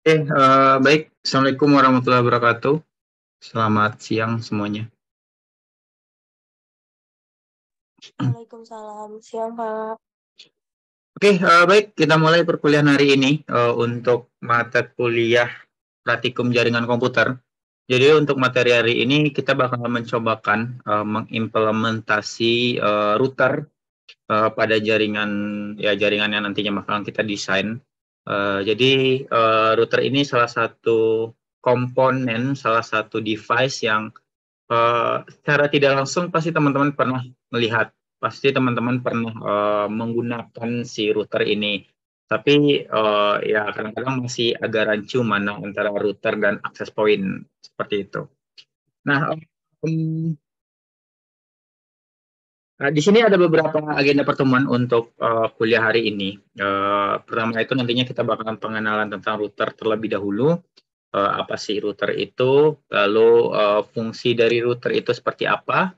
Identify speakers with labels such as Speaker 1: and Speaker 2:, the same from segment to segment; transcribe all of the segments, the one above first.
Speaker 1: Baik. Assalamualaikum warahmatullahi wabarakatuh. Selamat siang semuanya.
Speaker 2: Waalaikumsalam. Siang, Pak.
Speaker 1: Baik. Kita mulai perkuliahan hari ini untuk mata kuliah praktikum jaringan komputer. Jadi untuk materi hari ini kita bakal mencobakan mengimplementasi router pada jaringan yang nantinya bakal kita desain. Jadi router ini salah satu komponen, salah satu device yang secara tidak langsung pasti teman-teman pernah melihat, pasti teman-teman pernah menggunakan si router ini. Tapi ya kadang-kadang masih agak rancu mana antara router dan access point seperti itu. Nah, di sini ada beberapa agenda pertemuan untuk kuliah hari ini. Pertama itu nantinya kita bakalan pengenalan tentang router terlebih dahulu. Apa sih router itu? Lalu fungsi dari router itu seperti apa?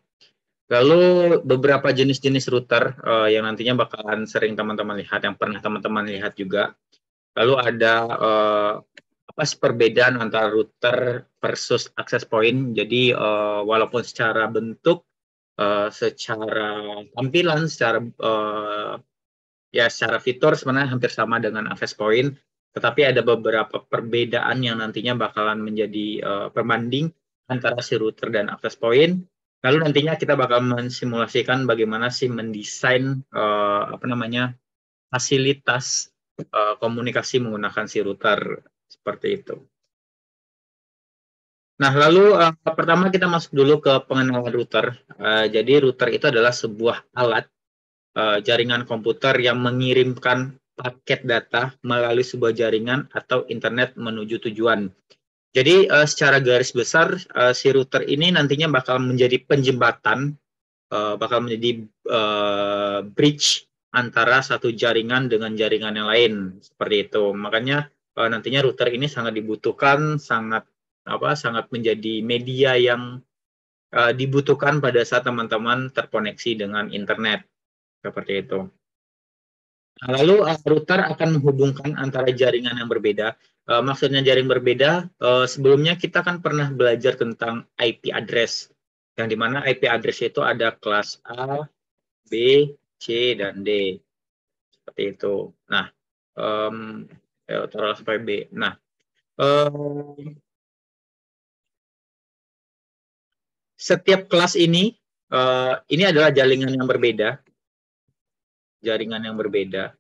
Speaker 1: Lalu beberapa jenis-jenis router yang nantinya bakalan sering teman-teman lihat, yang pernah teman-teman lihat juga. Lalu ada apa sih perbedaan antara router versus access point. Jadi walaupun secara bentuk, secara tampilan, secara fitur sebenarnya hampir sama dengan access point, tetapi ada beberapa perbedaan yang nantinya bakalan menjadi perbanding antara si router dan access point. Lalu nantinya kita bakal mensimulasikan bagaimana sih mendesain fasilitas komunikasi menggunakan si router seperti itu. Nah, lalu pertama kita masuk dulu ke pengenalan router. Jadi router itu adalah sebuah alat jaringan komputer yang mengirimkan paket data melalui sebuah jaringan atau internet menuju tujuan. Jadi secara garis besar si router ini nantinya bakal menjadi penjembatan, bakal menjadi bridge antara satu jaringan dengan jaringan yang lain seperti itu. Makanya nantinya router ini sangat dibutuhkan, sangat menjadi media yang dibutuhkan pada saat teman-teman terkoneksi dengan internet seperti itu. Nah, lalu router akan menghubungkan antara jaringan yang berbeda. Maksudnya jaring berbeda, sebelumnya kita kan pernah belajar tentang IP address, yang dimana IP address itu ada kelas A, B, C, dan D. Seperti itu. Nah, taruhlah sampai B. Nah, setiap kelas ini adalah jaringan yang berbeda. Jaringan yang berbeda.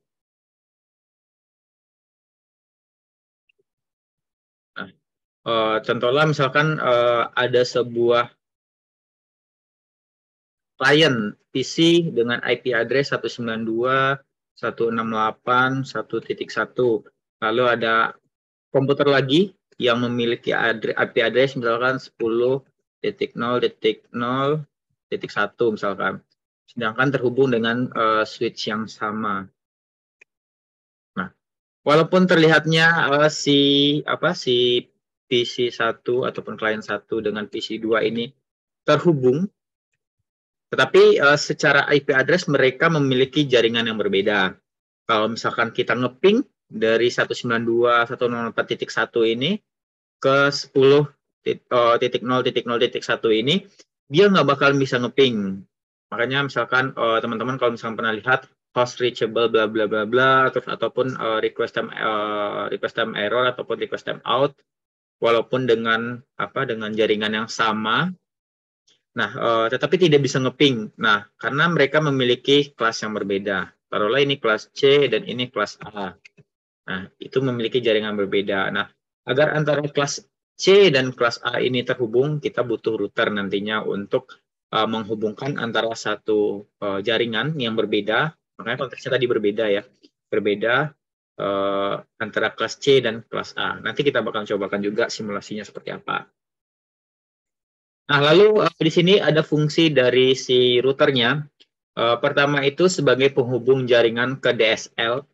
Speaker 1: Nah, contohnya misalkan ada sebuah klien PC dengan IP address 192.168.1.1. Lalu ada komputer lagi yang memiliki IP address misalkan 10.0.0.1 misalkan. Sedangkan terhubung dengan switch yang sama. Nah, walaupun terlihatnya si PC1 ataupun klien 1 dengan PC2 ini terhubung, tetapi secara IP address mereka memiliki jaringan yang berbeda. Kalau misalkan kita ngeping dari 192.168.1 ini ke 10.0.0.1 ini, dia nggak bakal bisa ngeping. Makanya misalkan teman-teman kalau misalkan pernah lihat host reachable bla bla bla bla, terus ataupun request time error ataupun request time out, walaupun dengan jaringan yang sama. Nah, tetapi tidak bisa ngeping. Nah, karena mereka memiliki kelas yang berbeda. Taruhlah ini kelas C dan ini kelas A. Nah, itu memiliki jaringan berbeda. Nah, agar antara kelas C dan kelas A ini terhubung, kita butuh router nantinya untuk menghubungkan antara satu jaringan yang berbeda. Makanya konteksnya tadi berbeda ya. Berbeda antara kelas C dan kelas A. Nanti kita bakal cobakan juga simulasinya seperti apa. Nah, lalu di sini ada fungsi dari si routernya. Pertama itu sebagai penghubung jaringan ke DSL,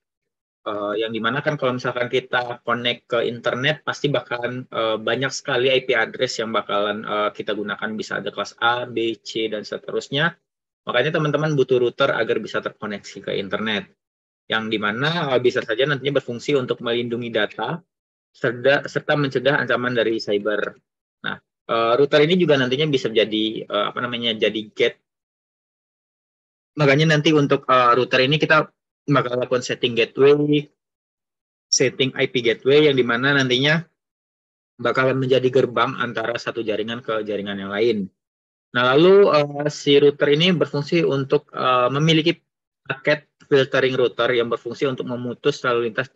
Speaker 1: yang dimana kan kalau misalkan kita connect ke internet, pasti bakalan banyak sekali IP address yang bakalan kita gunakan. Bisa ada kelas A, B, C, dan seterusnya. Makanya teman-teman butuh router agar bisa terkoneksi ke internet. Yang dimana bisa saja nantinya berfungsi untuk melindungi data, serta mencegah ancaman dari cyber. Nah, router ini juga nantinya bisa jadi jadi gate. Makanya nanti untuk router ini kita bakal lakukan setting gateway, setting IP gateway yang dimana nantinya bakalan menjadi gerbang antara satu jaringan ke jaringan yang lain. Nah, lalu si router ini berfungsi untuk memiliki paket filtering router yang berfungsi untuk memutus lalu lintas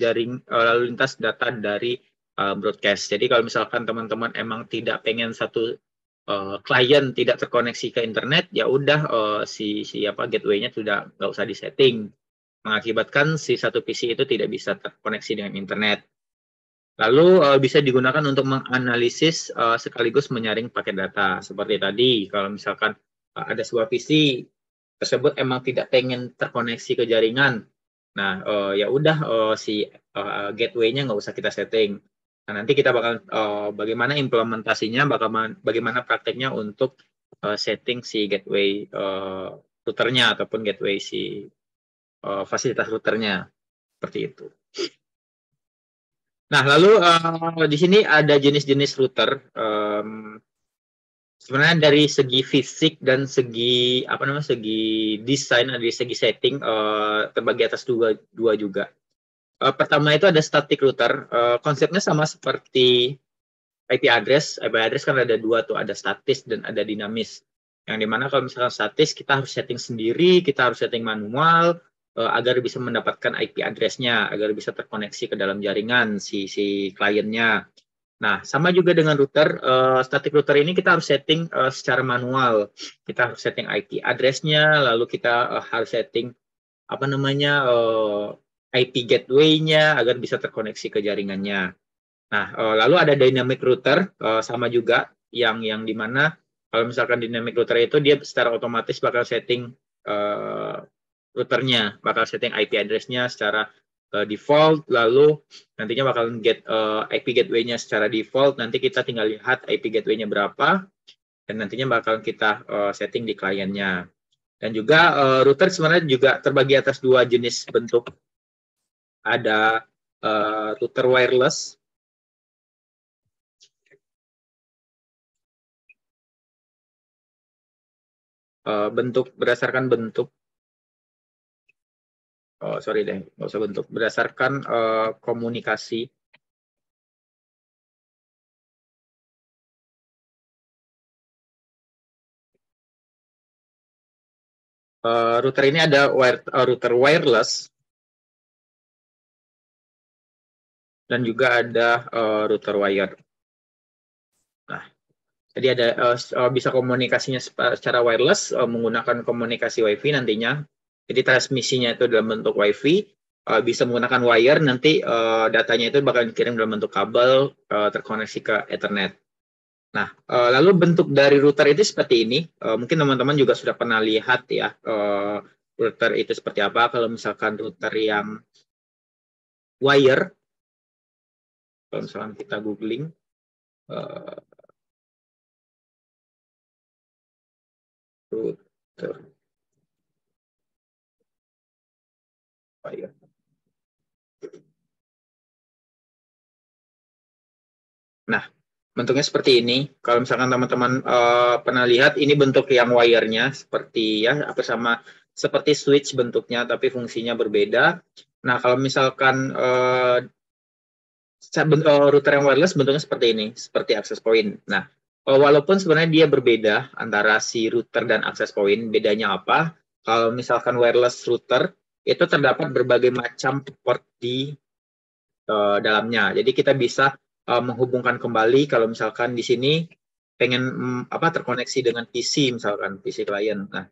Speaker 1: data dari broadcast. Jadi kalau misalkan teman-teman emang tidak pengen satu klien tidak terkoneksi ke internet, ya udah si gateway-nya sudah nggak usah disetting, mengakibatkan si satu PC itu tidak bisa terkoneksi dengan internet. Lalu bisa digunakan untuk menganalisis sekaligus menyaring paket data. Seperti tadi, kalau misalkan ada sebuah PC tersebut emang tidak pengen terkoneksi ke jaringan, nah ya udah si gateway-nya nggak usah kita setting. Nah, nanti kita bakal bagaimana implementasinya, bagaimana prakteknya untuk setting si gateway routernya ataupun gateway si fasilitas routernya, seperti itu. Nah, lalu di sini ada jenis-jenis router. Sebenarnya dari segi fisik dan segi segi desain, dari segi setting terbagi atas dua juga. Pertama itu ada static router. Konsepnya sama seperti IP address. IP address kan ada dua tuh, ada statis dan ada dinamis. Yang dimana kalau misalkan statis kita harus setting sendiri, kita harus setting manual agar bisa mendapatkan IP address-nya, agar bisa terkoneksi ke dalam jaringan si kliennya. Nah, sama juga dengan router, static router ini kita harus setting secara manual. Kita harus setting IP address-nya, lalu kita harus setting IP gateway-nya agar bisa terkoneksi ke jaringannya. Nah, lalu ada dynamic router, sama juga yang dimana kalau misalkan dynamic router itu dia secara otomatis bakal setting routernya, bakal setting IP address-nya secara default, lalu nantinya bakal get IP gateway-nya secara default, nanti kita tinggal lihat IP gateway-nya berapa, dan nantinya bakal kita setting di kliennya. Dan juga router sebenarnya juga terbagi atas dua jenis bentuk. Ada router wireless, berdasarkan bentuk, sorry deh, nggak usah bentuk, berdasarkan komunikasi. Router ini ada router wireless dan juga ada router wire. Nah, jadi ada bisa komunikasinya secara wireless menggunakan komunikasi WiFi nantinya. Jadi transmisinya itu dalam bentuk WiFi, bisa menggunakan wire, nanti datanya itu bakal dikirim dalam bentuk kabel terkoneksi ke Ethernet. Nah, lalu bentuk dari router itu seperti ini. Mungkin teman-teman juga sudah pernah lihat ya, router itu seperti apa. Kalau misalkan router yang wire, kalau misalkan kita googling, router wire. Nah, bentuknya seperti ini. Kalau misalkan teman-teman pernah lihat, ini bentuk yang wire-nya seperti ya, seperti switch bentuknya, tapi fungsinya berbeda. Nah, kalau misalkan router yang wireless bentuknya seperti ini, seperti access point. Nah, walaupun sebenarnya dia berbeda antara si router dan access point, bedanya apa? Kalau misalkan wireless router, itu terdapat berbagai macam port di dalamnya. Jadi kita bisa menghubungkan kembali kalau misalkan di sini pengen terkoneksi dengan PC, misalkan PC klien. Nah,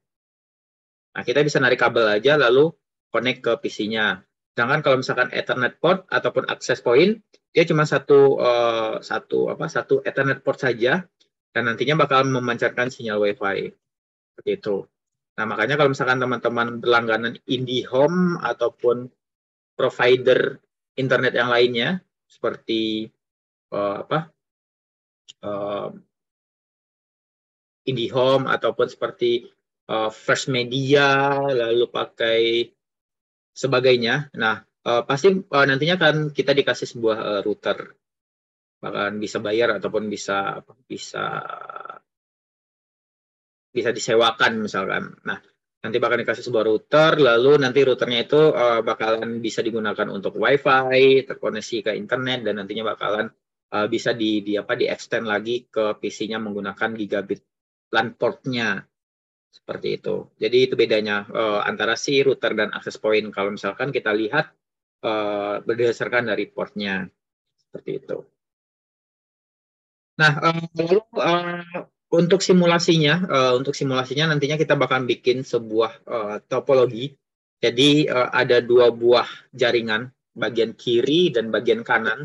Speaker 1: kita bisa narik kabel aja lalu connect ke PC-nya. Sedangkan kalau misalkan Ethernet port ataupun access point, dia cuma satu Ethernet port saja, dan nantinya bakal memancarkan sinyal WiFi. Seperti itu. Nah, makanya kalau misalkan teman-teman berlangganan IndiHome ataupun provider internet yang lainnya, seperti IndiHome ataupun seperti First Media, lalu pakai sebagainya. Nah, pasti nantinya kan kita dikasih sebuah router. bakalan bisa bayar ataupun bisa disewakan misalkan. Nah, nanti bakal dikasih sebuah router, lalu nanti routernya itu bakalan bisa digunakan untuk WiFi, terkoneksi ke internet, dan nantinya bakalan bisa di extend lagi ke PC-nya menggunakan gigabit LAN port-nya. Seperti itu. Jadi itu bedanya antara si router dan access point. Kalau misalkan kita lihat berdasarkan dari portnya. Seperti itu. Nah, lalu untuk simulasinya nantinya kita bakal bikin sebuah topologi. Jadi ada dua buah jaringan, bagian kiri dan bagian kanan,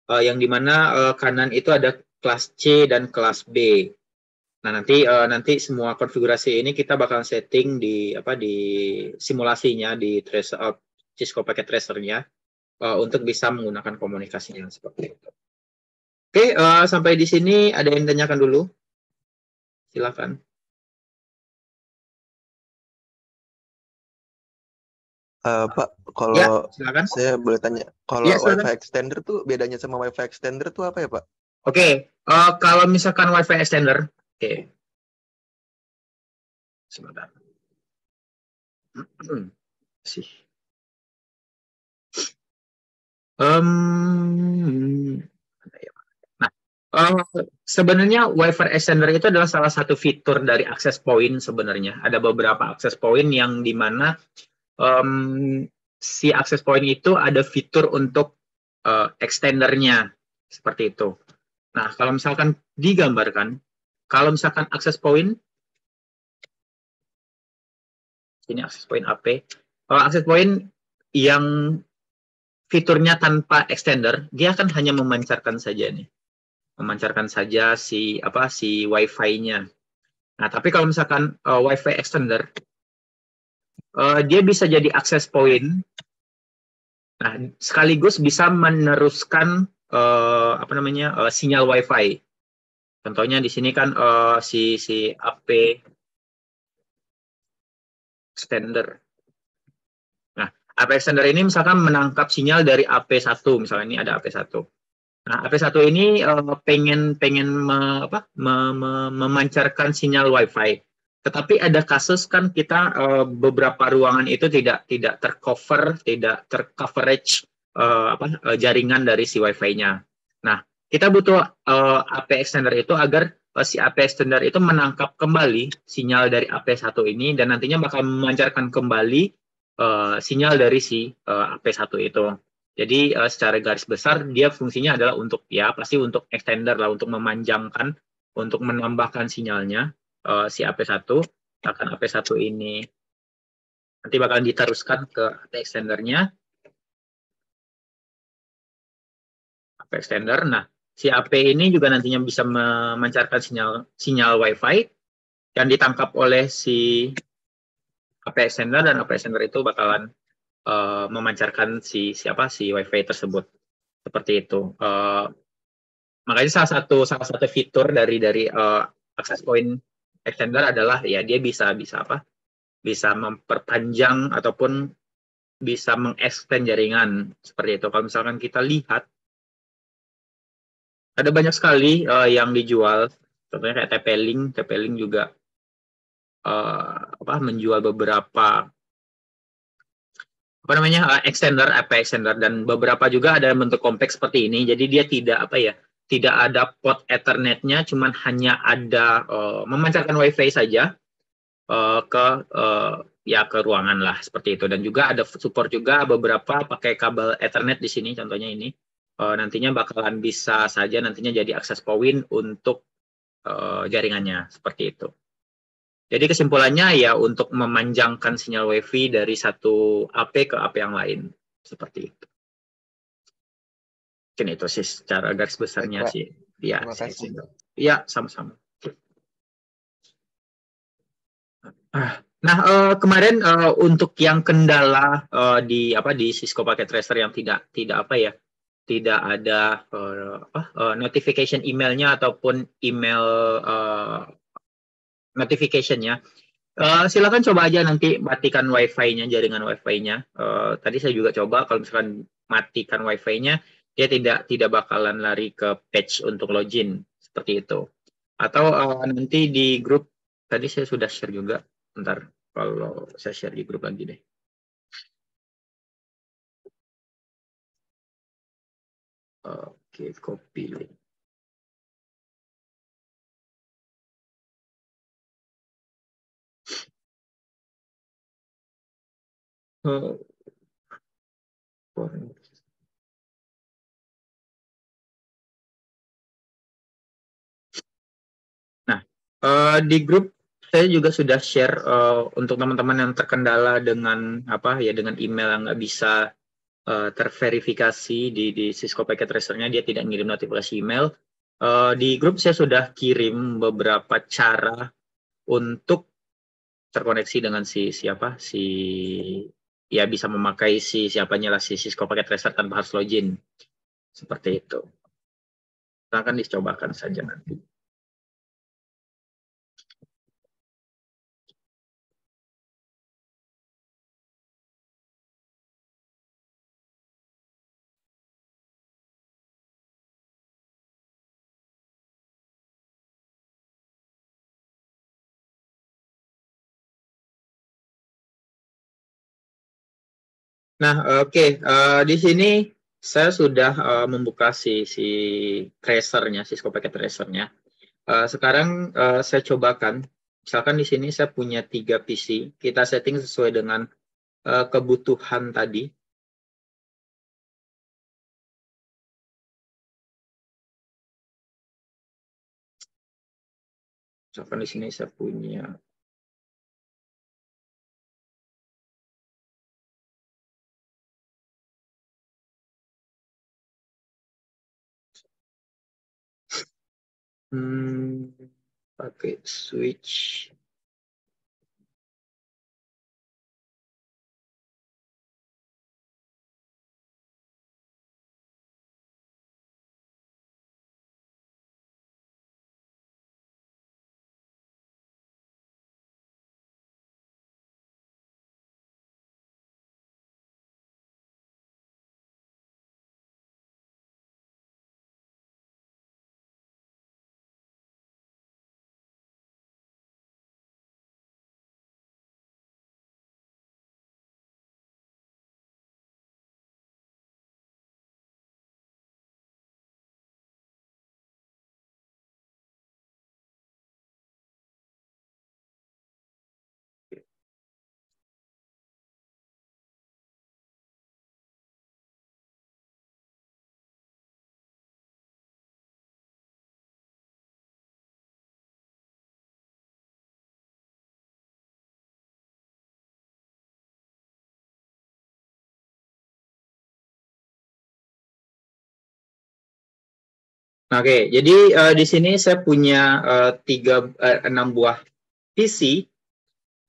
Speaker 1: yang dimana kanan itu ada kelas C dan kelas B. Nah, nanti semua konfigurasi ini kita bakal setting di simulasinya di Cisco Packet Tracer-nya untuk bisa menggunakan komunikasinya seperti itu. Oke, sampai di sini ada yang tanyakan dulu? Silakan.
Speaker 2: Pak, kalau
Speaker 1: Ya, silakan.
Speaker 2: saya boleh tanya, kalau
Speaker 1: Ya, silakan.
Speaker 2: WiFi extender tuh bedanya sama WiFi extender tuh apa ya, Pak?
Speaker 1: Oke, kalau misalkan WiFi extender, oke. Sebentar. Sih. Nah, sebenarnya WiFi extender itu adalah salah satu fitur dari access point sebenarnya. Ada beberapa access point yang dimana si access point itu ada fitur untuk extendernya seperti itu. Nah, kalau misalkan digambarkan, kalau misalkan access point, ini access point AP, kalau access point yang fiturnya tanpa extender, dia akan hanya memancarkan saja nih, memancarkan saja si WiFi-nya. Nah, tapi kalau misalkan WiFi extender, dia bisa jadi access point. Nah, sekaligus bisa meneruskan sinyal WiFi. Contohnya di sini kan si AP extender. Nah, AP extender ini misalkan menangkap sinyal dari AP1, misalnya ini ada AP1. Nah, AP1 ini pengen memancarkan sinyal WiFi. Tetapi ada kasus kan kita beberapa ruangan itu tidak tercover, tidak tercoverage jaringan dari si WiFi-nya. Nah, kita butuh AP extender itu agar si AP extender itu menangkap kembali sinyal dari AP1 ini dan nantinya bakal memancarkan kembali sinyal dari si AP1 itu. Jadi secara garis besar dia fungsinya adalah untuk pasti untuk extender lah, untuk memanjangkan, untuk menambahkan sinyalnya si AP1. Akan AP1 ini nanti bakal diteruskan ke AP extendernya. AP extender. Nah, si AP ini juga nantinya bisa memancarkan sinyal WiFi yang ditangkap oleh si AP extender, dan AP extender itu bakalan memancarkan si WiFi tersebut. Seperti itu. Makanya salah satu fitur dari access point extender adalah ya dia bisa memperpanjang ataupun bisa mengextend jaringan seperti itu. Kalau misalkan kita lihat ada banyak sekali yang dijual, contohnya kayak TP-Link juga menjual beberapa extender, AP extender, dan beberapa juga ada bentuk compact seperti ini. Jadi dia tidak ada port Ethernet-nya, cuman hanya ada memancarkan WiFi saja ke ruangan lah seperti itu. Dan juga ada support juga beberapa pakai kabel Ethernet di sini, contohnya ini. Nantinya bakalan bisa saja nantinya jadi access point untuk jaringannya seperti itu. Jadi kesimpulannya ya untuk memanjangkan sinyal WiFi dari satu AP ke AP yang lain seperti itu. Mungkin itu sih secara garis besarnya sih. Ya,
Speaker 2: terima kasih.
Speaker 1: Ya, sama-sama. Nah, kemarin untuk yang kendala di Cisco Packet Tracer yang tidak ada notification emailnya ataupun email notification-nya. Silakan coba aja nanti matikan WiFi-nya, jaringan WiFi-nya. Tadi saya juga coba kalau misalkan matikan WiFi-nya, dia tidak bakalan lari ke page untuk login seperti itu. Atau nanti di grup tadi saya sudah share juga. Bentar, kalau saya share di grup lagi deh. Oke, copy link. Oh, nah, di grup saya juga sudah share untuk teman-teman yang terkendala dengan dengan email yang nggak bisa terverifikasi di Cisco Packet Tracer-nya, dia tidak ngirim notifikasi email. Di grup saya sudah kirim beberapa cara untuk terkoneksi dengan ya bisa memakai siapanya lah si Cisco Packet Tracer tanpa harus login. Seperti itu. Akan dicobakan saja nanti. Nah, oke. Di sini saya sudah membuka si tracernya, Cisco Packet Tracernya. Sekarang saya cobakan. Misalkan di sini saya punya 3 PC. Kita setting sesuai dengan kebutuhan tadi. Misalkan di sini saya punya pakai switch. Oke, jadi di sini saya punya 6 buah PC,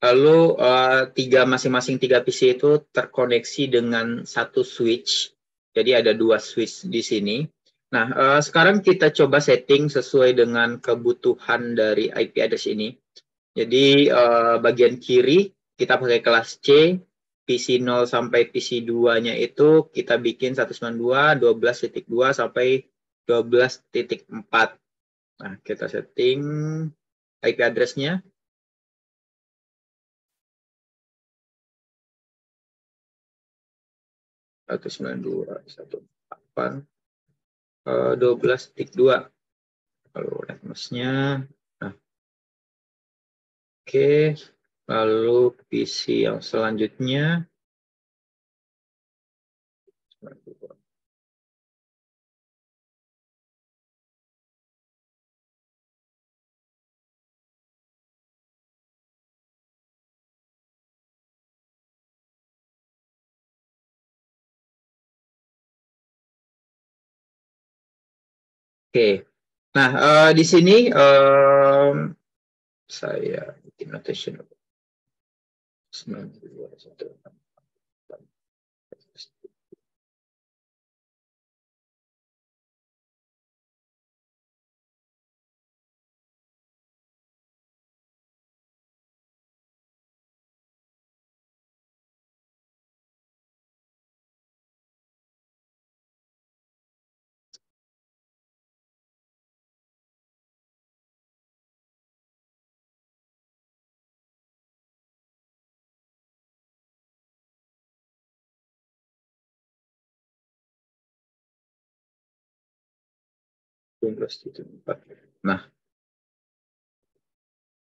Speaker 1: lalu masing-masing 3 PC itu terkoneksi dengan satu switch. Jadi ada 2 switch di sini. Nah, sekarang kita coba setting sesuai dengan kebutuhan dari IP address ini. Jadi bagian kiri kita pakai kelas C, PC 0 sampai PC 2-nya itu kita bikin 192.12.2 sampai 12.4. Nah, kita setting IP address-nya. 192.168.12.2. Lalu netmask-nya. Nah, oke. Lalu PC yang selanjutnya. Oke. Nah, di sini saya bikin notation. 92.168. 12.4. Nah,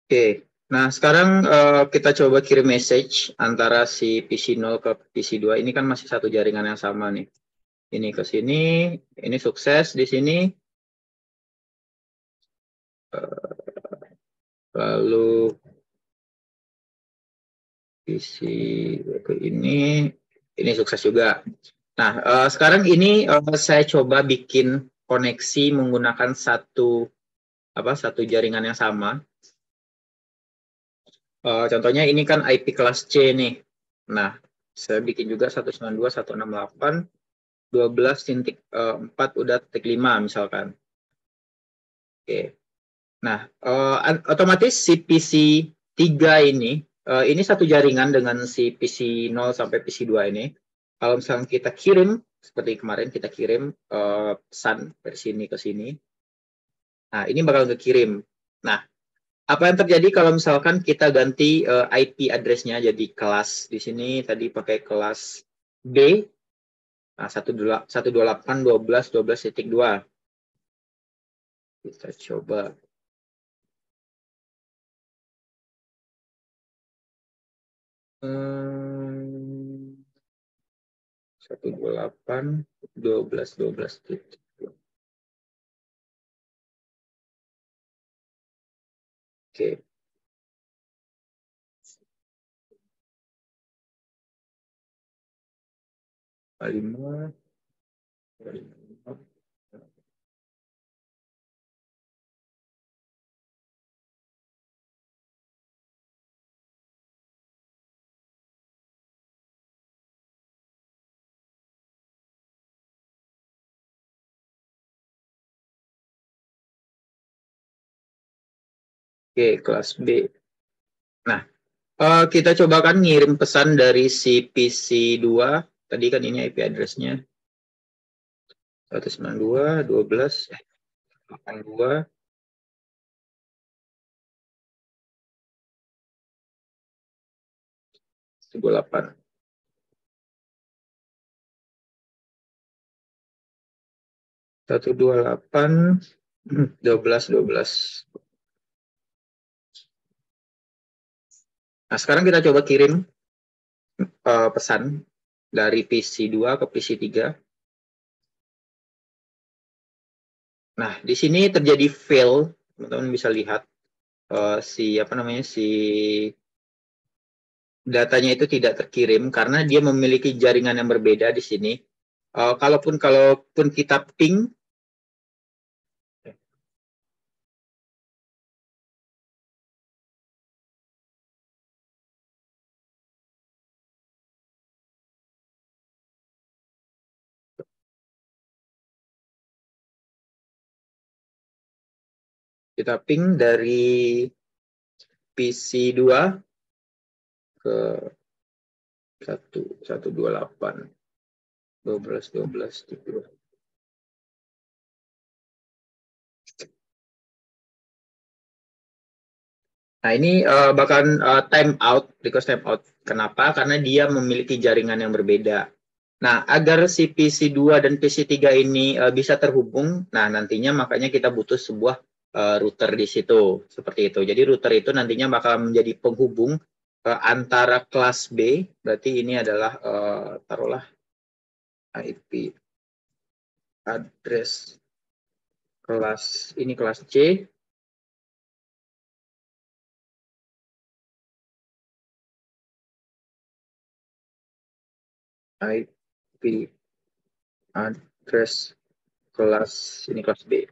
Speaker 1: oke. Nah, sekarang kita coba kirim message antara si PC0 ke PC2. Ini kan masih satu jaringan yang sama nih. Ini ke sini, ini sukses di sini. Lalu PC ke ini sukses juga. Nah, sekarang ini saya coba bikin koneksi menggunakan satu jaringan yang sama. Contohnya ini kan IP kelas C nih. Nah, saya bikin juga 192.168.12.4 udah titik 5 misalkan. Oke. Nah, otomatis si PC3 ini satu jaringan dengan si PC0 sampai PC2 ini. Kalau misalnya kita kirim, seperti kemarin kita kirim pesan dari sini ke sini. Nah, ini bakal kekirim. Nah, apa yang terjadi kalau misalkan kita ganti IP address-nya jadi kelas di sini tadi pakai kelas B, nah 128.12.12.2. Kita coba. 128.12.12. Oke. Lima. Oke, kelas B. Nah, kita cobakan ngirim pesan dari si PC2. Tadi kan ini IP address-nya 192.12.82. 28. 128.12.12. Nah, sekarang kita coba kirim pesan dari PC2 ke PC3. Nah, di sini terjadi fail. Teman-teman bisa lihat si datanya itu tidak terkirim karena dia memiliki jaringan yang berbeda di sini. Kalaupun kita ping, dari PC2 ke 128.12.12. Nah, ini bahkan time out, request time out. Kenapa? Karena dia memiliki jaringan yang berbeda. Nah, agar si PC2 dan PC3 ini bisa terhubung, nah nantinya makanya kita butuh sebuah router di situ. Seperti itu. Jadi router itu nantinya bakal menjadi penghubung antara kelas B, berarti ini adalah taruhlah IP address kelas C. IP address kelas B.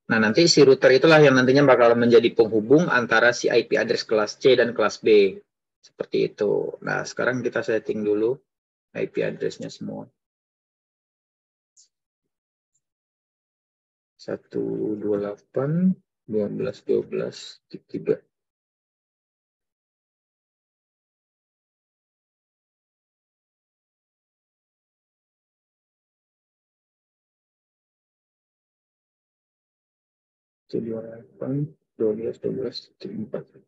Speaker 1: Nah, nanti si router itulah yang nantinya bakal menjadi penghubung antara si IP address kelas C dan kelas B. Seperti itu. Nah, sekarang kita setting dulu IP address-nya semua. 128.12.12.3. Itu 28.12.12.4.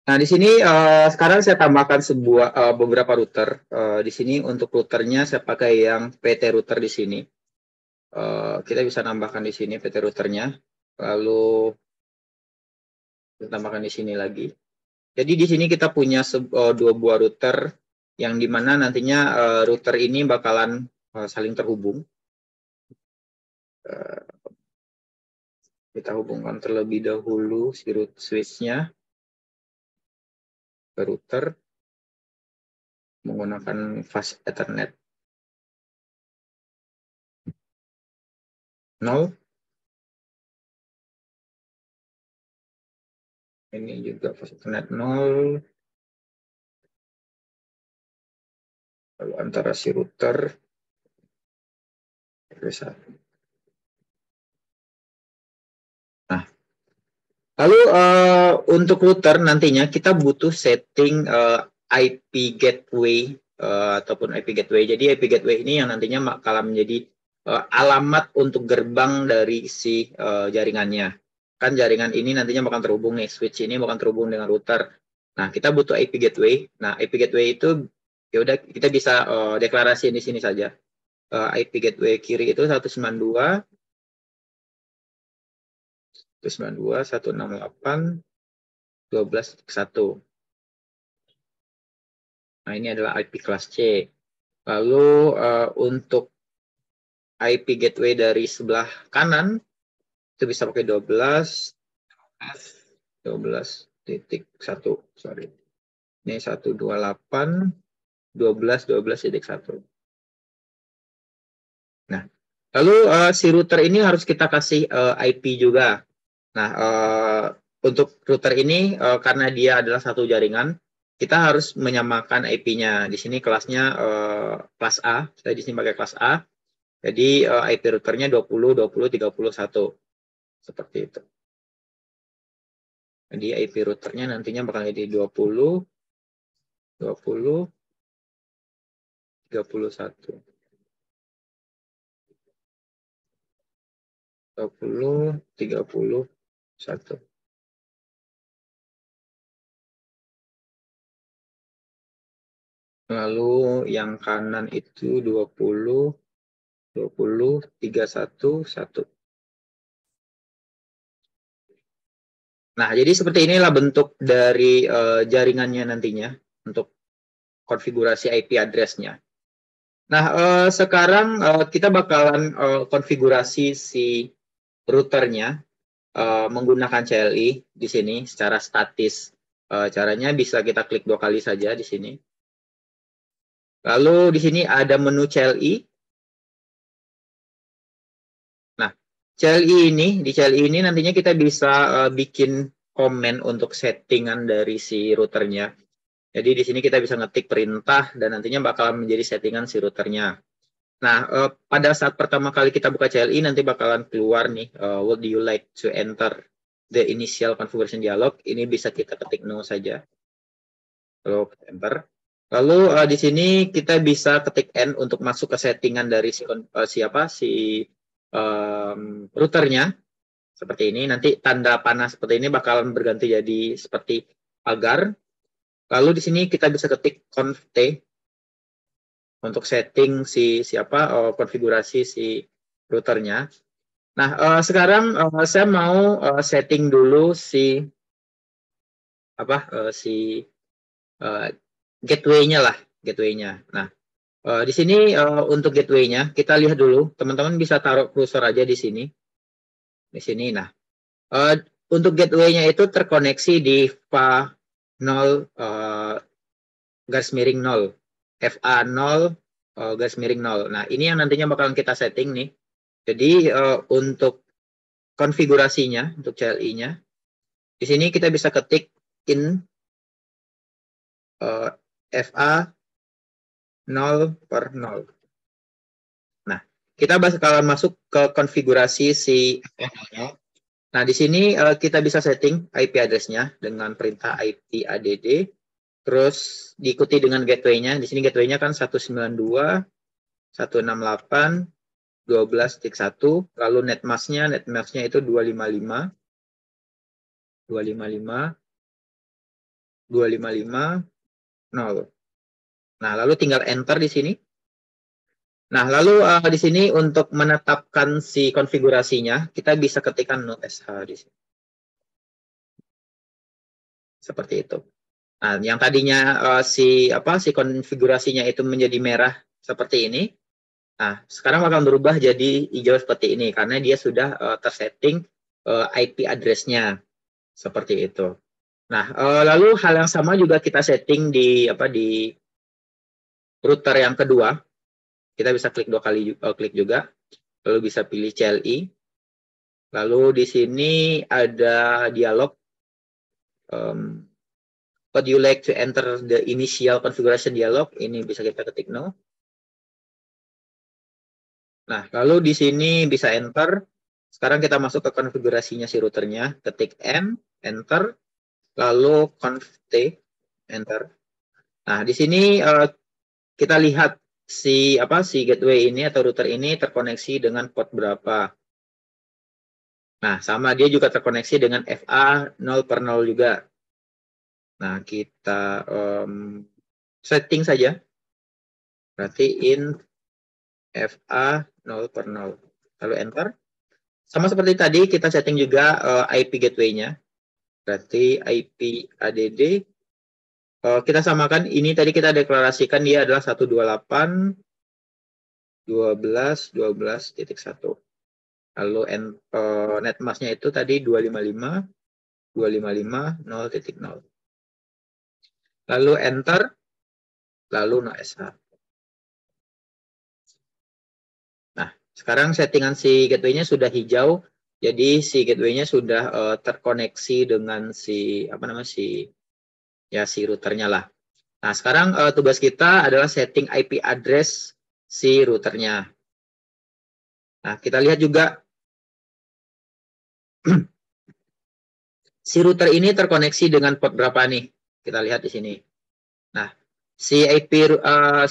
Speaker 1: Nah, di sini sekarang saya tambahkan beberapa router. Di sini untuk routernya saya pakai yang PT router di sini. Kita bisa nambahkan di sini PT routernya. Lalu kita tambahkan di sini lagi. Jadi di sini kita punya dua buah router yang dimana nantinya router ini bakalan saling terhubung. Kita hubungkan terlebih dahulu si switch-nya ke router menggunakan fast Ethernet 0. Ini juga fast Ethernet 0. Lalu antara si router bisa. Nah, lalu untuk router nantinya kita butuh setting IP gateway ataupun IP gateway. Jadi IP gateway ini yang nantinya bakalan menjadi alamat untuk gerbang dari si jaringannya. Kan jaringan ini nantinya bakal terhubung nih, switch ini bakal terhubung dengan router. Nah, kita butuh IP gateway. Nah, IP gateway itu ya udah kita bisa deklarasi di sini saja. IP gateway kiri itu 192.168.12.1. Nah, ini adalah IP kelas C. Lalu untuk IP gateway dari sebelah kanan itu bisa pakai 12.1. Sorry. Ini 128.12.12.1. Nah, lalu si router ini harus kita kasih IP juga. Nah, untuk router ini karena dia adalah satu jaringan, kita harus menyamakan IP-nya. Di sini kelasnya kelas A. Saya di sini pakai kelas A. Jadi IP routernya 20.20.31. Seperti itu. Jadi IP routernya nantinya bakal jadi 20.20.31. 20.31. Lalu yang kanan itu 20.31.1. Nah, jadi seperti inilah bentuk dari jaringannya nantinya untuk konfigurasi IP address-nya. Nah, sekarang kita bakalan konfigurasi si routernya menggunakan CLI di sini secara statis. Caranya bisa kita klik 2 kali saja di sini. Lalu di sini ada menu CLI. Nah, di CLI ini nantinya kita bisa bikin komen untuk settingan dari si routernya. Jadi di sini kita bisa ngetik perintah dan nantinya bakal menjadi settingan si routernya. Nah, pada saat pertama kali kita buka CLI nanti bakalan keluar nih, would you like to enter the initial configuration dialog? Ini bisa kita ketik no saja. Lalu enter. Lalu di sini kita bisa ketik N untuk masuk ke settingan dari si routernya. Seperti ini. Nanti tanda panah seperti ini bakalan berganti jadi seperti pagar. Lalu di sini kita bisa ketik conf T untuk setting konfigurasi si routernya. Nah, sekarang saya mau setting dulu si gateway-nya lah, gateway-nya. Nah, di sini untuk gateway-nya kita lihat dulu, teman-teman bisa taruh cursor aja di sini. Di sini. Nah, untuk gateway-nya itu terkoneksi di FA0 garis miring 0. FA0 garis miring 0. Nah, ini yang nantinya bakalan kita setting nih. Jadi untuk konfigurasinya, untuk CLI-nya, di sini kita bisa ketik in FA 0/0. Nah, kita bakalan masuk ke konfigurasi si FA-nya. Nah, di sini kita bisa setting IP address-nya dengan perintah IP add. Terus diikuti dengan gateway-nya. Di sini gateway-nya kan 192.168.12.1. Lalu netmask-nya itu 255. 255.0. Nah, lalu tinggal enter di sini. Nah, lalu di sini untuk menetapkan si konfigurasinya, kita bisa ketikkan node sh di sini. Seperti itu. Nah, yang tadinya si konfigurasinya itu menjadi merah seperti ini. Nah, sekarang akan berubah jadi hijau seperti ini karena dia sudah tersetting IP address-nya seperti itu. Nah, lalu hal yang sama juga kita setting di router yang kedua. Kita bisa klik 2 kali klik juga. Lalu bisa pilih CLI. Lalu di sini ada dialog. Would you like to enter the initial configuration dialog? Ini bisa kita ketik no. Nah, lalu di sini bisa enter. Sekarang kita masuk ke konfigurasinya si routernya. Ketik N, enter. Lalu conf T, enter. Nah, di sini kita lihat si gateway ini atau router ini terkoneksi dengan port berapa. Nah, sama dia juga terkoneksi dengan FA 0/0 juga. Nah, kita setting saja. Berarti in FA 0/0. Lalu enter. Sama seperti tadi, kita setting juga IP gateway-nya. Berarti IP ADD. Kita samakan, ini tadi kita deklarasikan dia adalah 128.12.12.1. Lalu netmask-nya itu tadi 255.255.0.0. Lalu enter, lalu no sh. Nah, sekarang settingan si gateway-nya sudah hijau, jadi si gateway-nya sudah terkoneksi dengan si routernya lah. Nah, sekarang tugas kita adalah setting IP address si routernya. Nah, kita lihat juga si router ini terkoneksi dengan port berapa nih? Kita lihat di sini. Nah, si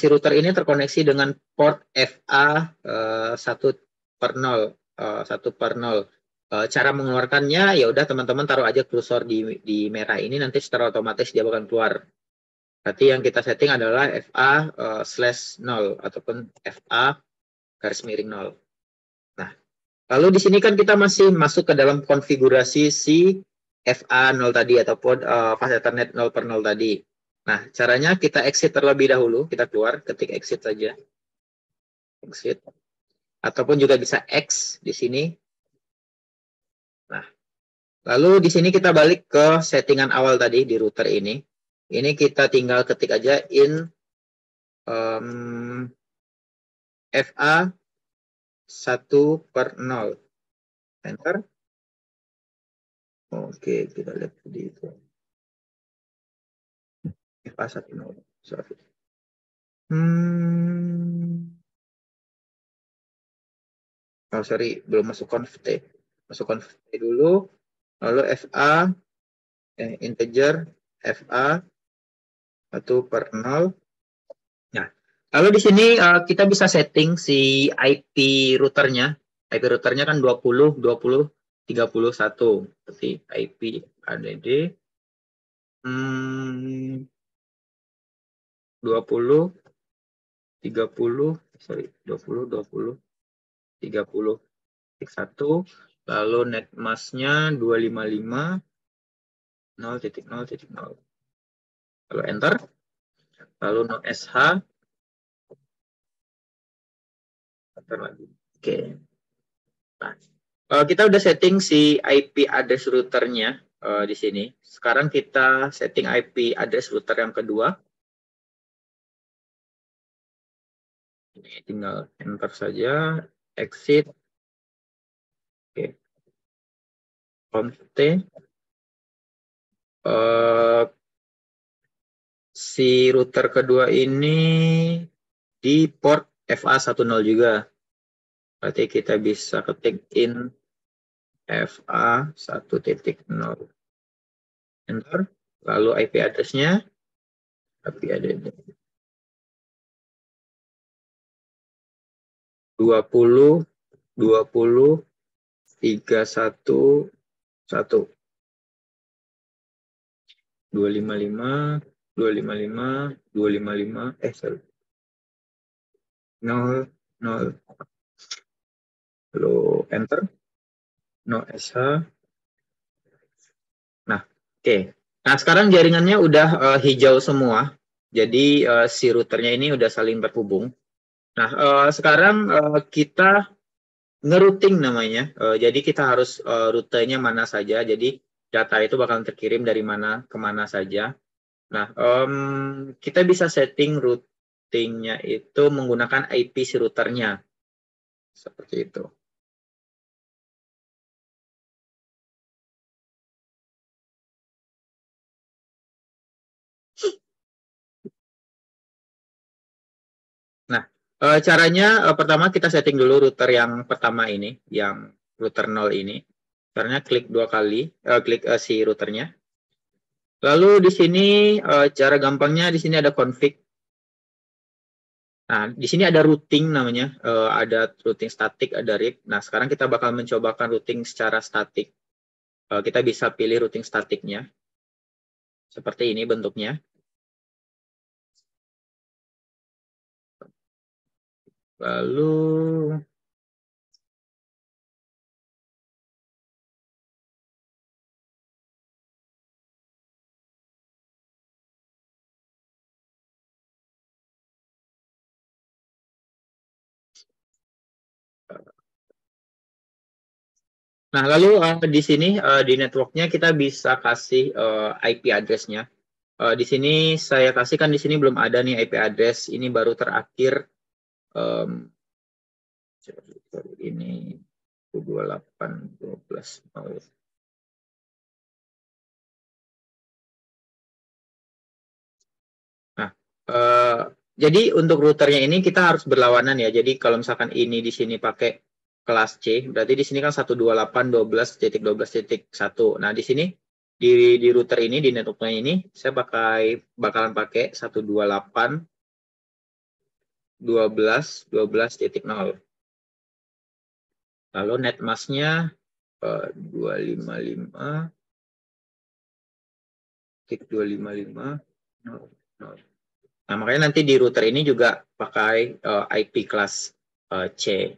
Speaker 1: router ini terkoneksi dengan port FA 1/0. Cara mengeluarkannya ya udah teman-teman taruh aja kursor di merah ini, nanti secara otomatis dia akan keluar. Berarti yang kita setting adalah FA /0 ataupun FA _0. Nah, lalu di sini kan kita masih masuk ke dalam konfigurasi si FA 0 tadi ataupun fast Ethernet 0/0 tadi. Nah, caranya kita exit terlebih dahulu, kita keluar, ketik exit saja. Exit. Ataupun juga bisa X di sini. Nah, lalu di sini kita balik ke settingan awal tadi di router ini. Ini kita tinggal ketik aja in FA 1/0. Enter. Oke, kita lihat di itu. FA 1/0. Sorry. Oh, sorry, belum masuk conf T. Masuk conf T dulu. Lalu FA integer FA 1/0. Nah, lalu di sini kita bisa setting si IP routernya. IP routernya kan 20.20.31. Seperti IP ADD 20.30. Lalu netmask-nya 255.0.0.0. Lalu enter. Lalu no sh. Enter lagi. Oke. Nah, kita udah setting si IP address routernya di sini. Sekarang kita setting IP address router yang kedua. Ini tinggal enter saja, exit. Oke. Conf T. Si router kedua ini di port FA 10 juga. Berarti kita bisa ketik in FA 1.0. Enter. Lalu IP address-nya. IP address 20.20.31.1. 255, 255, 255, sorry. 0, 0. Lalu enter. No SH. Nah, oke. Nah, sekarang jaringannya udah hijau semua. Jadi si routernya ini udah saling terhubung. Nah, sekarang kita ngerouting namanya. Jadi kita harus rutenya mana saja. Jadi data itu bakal terkirim dari mana ke mana saja. Nah, kita bisa setting routingnya itu menggunakan IP si routernya. Seperti itu. Nah, caranya pertama kita setting dulu router yang pertama ini, yang router 0 ini. Caranya klik 2 kali, klik si routernya. Lalu di sini cara gampangnya di sini ada config. Nah, di sini ada routing namanya, ada routing statik, ada read. Nah, sekarang kita bakal mencobakan routing secara statik. Kita bisa pilih routing statiknya. Seperti ini bentuknya. Lalu di sini di networknya kita bisa kasih IP address-nya. Di sini saya kasihkan di sini belum ada nih IP address, ini baru terakhir ini 2812. Nah, jadi untuk routernya ini kita harus berlawanan ya. Jadi kalau misalkan ini di sini pakai kelas C, berarti di sini kan 128.12.12.1. Nah, di sini di router ini di networknya ini saya bakalan pakai 128.12.12.0. Lalu netmasknya 255 255 0. Nah, makanya nanti di router ini juga pakai IP kelas C.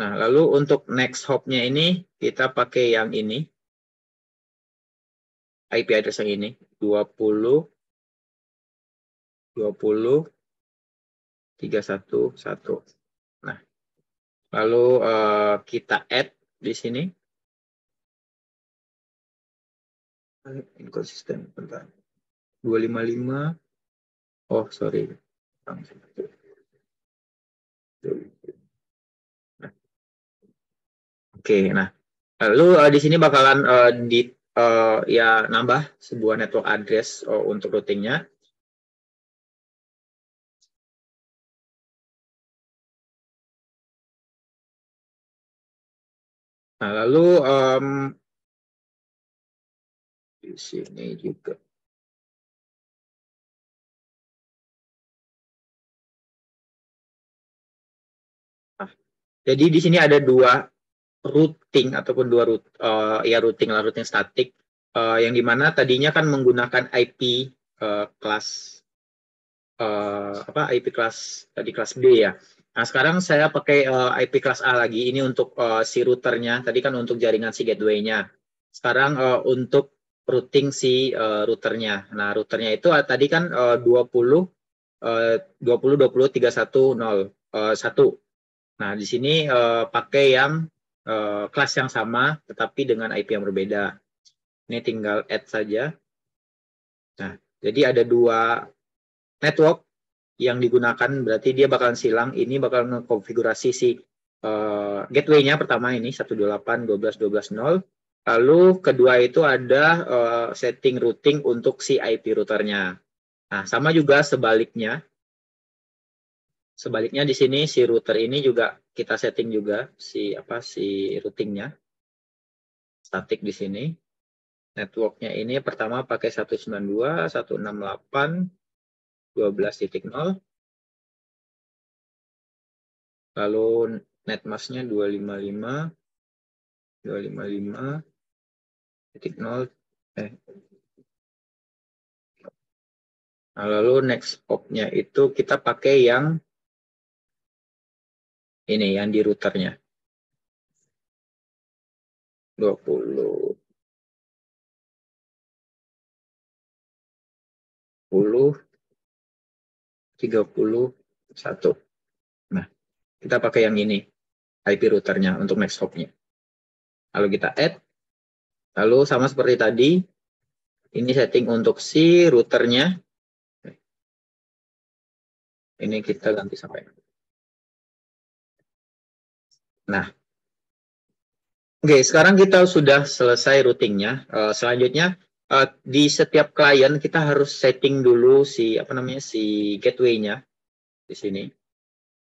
Speaker 1: Nah, lalu untuk next hop-nya ini kita pakai yang ini. IP address yang ini 20 311. Nah, lalu kita add di sini. Inkonsisten, bentar. 255. Oh, sorry. Nah, oke, nah. Lalu di sini bakalan ya nambah sebuah network address untuk routingnya. Nah, lalu di sini juga. Nah, jadi di sini ada dua routing ataupun dua routing statik yang dimana tadinya kan menggunakan IP kelas IP kelas tadi kelas B ya. Nah, sekarang saya pakai IP kelas A lagi. Ini untuk si routernya. Tadi kan untuk jaringan si gateway-nya. Sekarang untuk routing si routernya. Nah, routernya itu tadi kan 20 31.1. Nah, di sini pakai yang kelas yang sama tetapi dengan IP yang berbeda. Ini tinggal add saja. Nah, jadi ada dua network yang digunakan, berarti dia bakalan silang. Ini bakal ngekonfigurasi si gateway-nya pertama ini 128.12.12.0. Lalu kedua itu ada setting routing untuk si IP routernya. Nah, sama juga sebaliknya. Sebaliknya di sini si router ini juga kita setting juga si routingnya. Statik di sini. Networknya ini pertama pakai 192.168.12.0. Lalu net masknya 255 titik 0. Nah, lalu next hop-nya itu kita pakai yang ini, yang di routernya. 20, 10, 31. Nah, kita pakai yang ini, IP routernya untuk next hop-nya. Lalu kita add, lalu sama seperti tadi, ini setting untuk si routernya. Ini kita ganti sampai. Nah, oke, sekarang kita sudah selesai routingnya. Selanjutnya, di setiap klien kita harus setting dulu si si gateway-nya di sini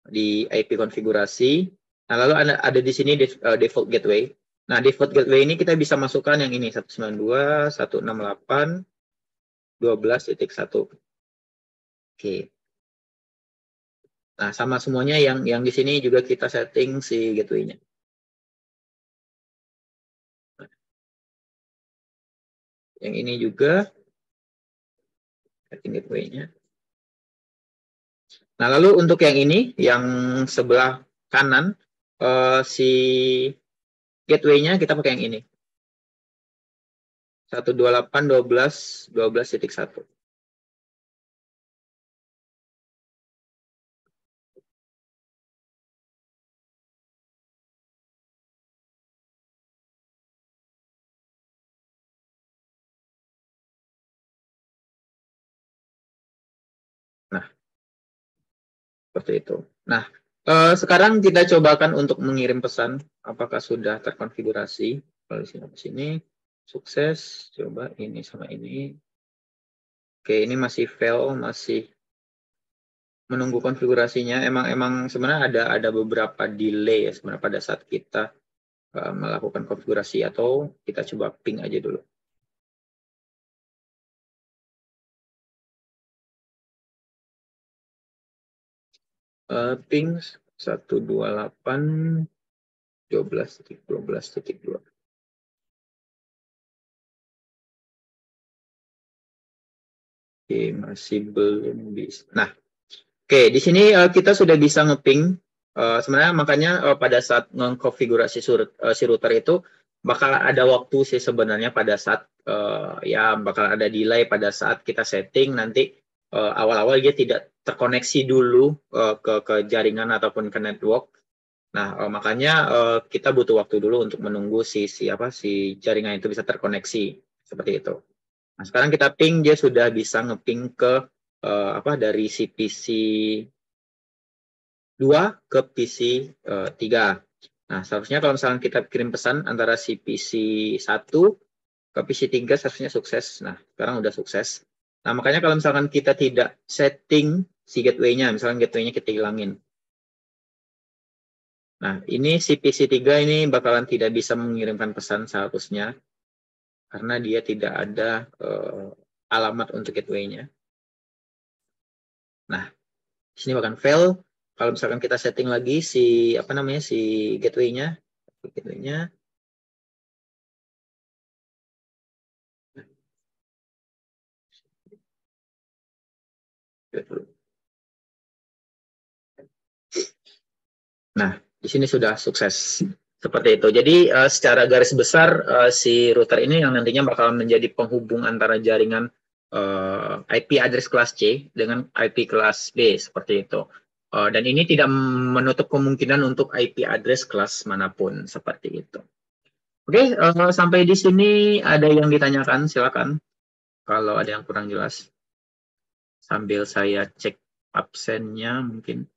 Speaker 1: di IP konfigurasi. Nah, lalu ada di sini default gateway. Nah, default gateway ini kita bisa masukkan yang ini 192.168.12.1. Oke. Nah, sama semuanya yang di sini juga kita setting si gateway-nya. Yang ini juga setting gateway-nya. Nah, lalu untuk yang ini, yang sebelah kanan, si gateway-nya kita pakai yang ini. 128.12.12.1. Nah, seperti itu. Nah, sekarang kita cobakan untuk mengirim pesan. Apakah sudah terkonfigurasi? Kalau di sini, sukses. Coba ini sama ini. Oke, ini masih fail, masih menunggu konfigurasinya. Emang sebenarnya ada beberapa delay ya sebenarnya pada saat kita melakukan konfigurasi, atau kita coba ping aja dulu. Ping 128.12.12.2. Oke, masih belum bisa. Nah, oke, di sini kita sudah bisa ngeping. Sebenarnya makanya pada saat mengkonfigurasi si router itu bakal ada waktu sih sebenarnya pada saat ya bakal ada delay pada saat kita setting nanti awal-awal dia tidak terkoneksi dulu ke jaringan ataupun ke network. Nah, makanya kita butuh waktu dulu untuk menunggu si jaringan itu bisa terkoneksi seperti itu. Nah, sekarang kita ping, dia sudah bisa ngeping ke dari si PC 2 ke PC 3. Nah, seharusnya kalau misalnya kita kirim pesan antara si PC 1 ke PC 3 seharusnya sukses. Nah, sekarang udah sukses. Nah, makanya kalau misalkan kita tidak setting si gateway-nya, misalnya gateway-nya kita hilangin. Nah, ini si PC 3 ini bakalan tidak bisa mengirimkan pesan seharusnya karena dia tidak ada alamat untuk gateway-nya. Nah, di sini bahkan fail. Kalau misalkan kita setting lagi si si gateway-nya. Nah, di sini sudah sukses seperti itu. Jadi secara garis besar si router ini yang nantinya bakal menjadi penghubung antara jaringan IP address kelas C dengan IP kelas B seperti itu. Dan ini tidak menutup kemungkinan untuk IP address kelas manapun seperti itu. Oke, sampai di sini ada yang ditanyakan, silakan. Kalau ada yang kurang jelas, sambil saya cek absennya mungkin.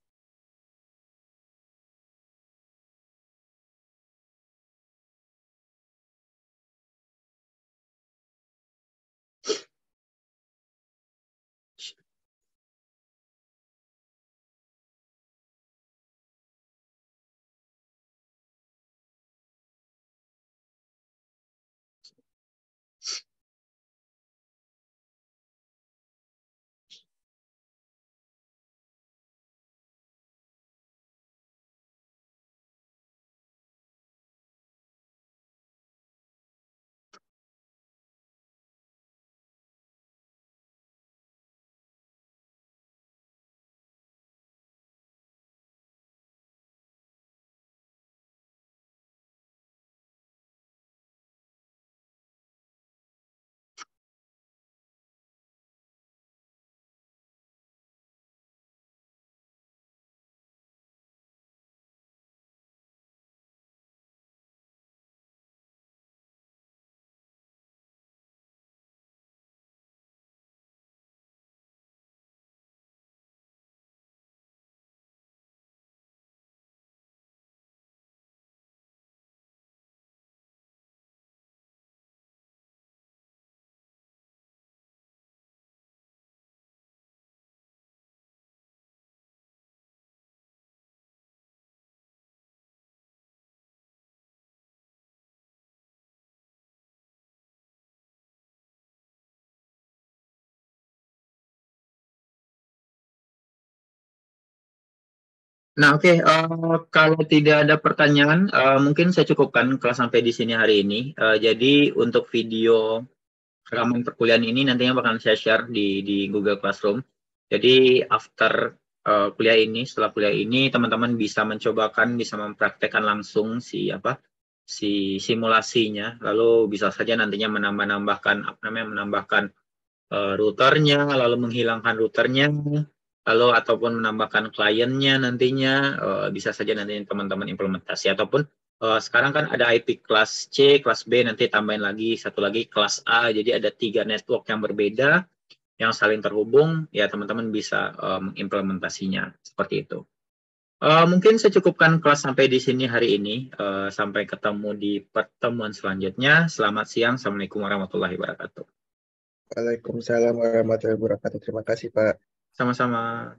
Speaker 1: Nah, oke, kalau tidak ada pertanyaan, mungkin saya cukupkan kelas sampai di sini hari ini. Jadi untuk video rekaman perkuliahan ini nantinya bakal saya share di Google Classroom. Jadi after kuliah ini, setelah kuliah ini teman-teman bisa mencobakan, bisa mempraktekkan langsung si simulasinya, lalu bisa saja nantinya menambahkan routernya, lalu menghilangkan routernya, lalu ataupun menambahkan kliennya nantinya, bisa saja nanti teman-teman implementasi, ataupun sekarang kan ada IP kelas C, kelas B, nanti tambahin lagi satu lagi kelas A, jadi ada 3 network yang berbeda yang saling terhubung, ya teman-teman bisa mengimplementasinya seperti itu. Mungkin saya cukupkan kelas sampai di sini hari ini. Sampai ketemu di pertemuan selanjutnya. Selamat siang. Assalamualaikum warahmatullahi wabarakatuh.
Speaker 2: Waalaikumsalam warahmatullahi wabarakatuh. Terima kasih, Pak.
Speaker 1: Sama-sama.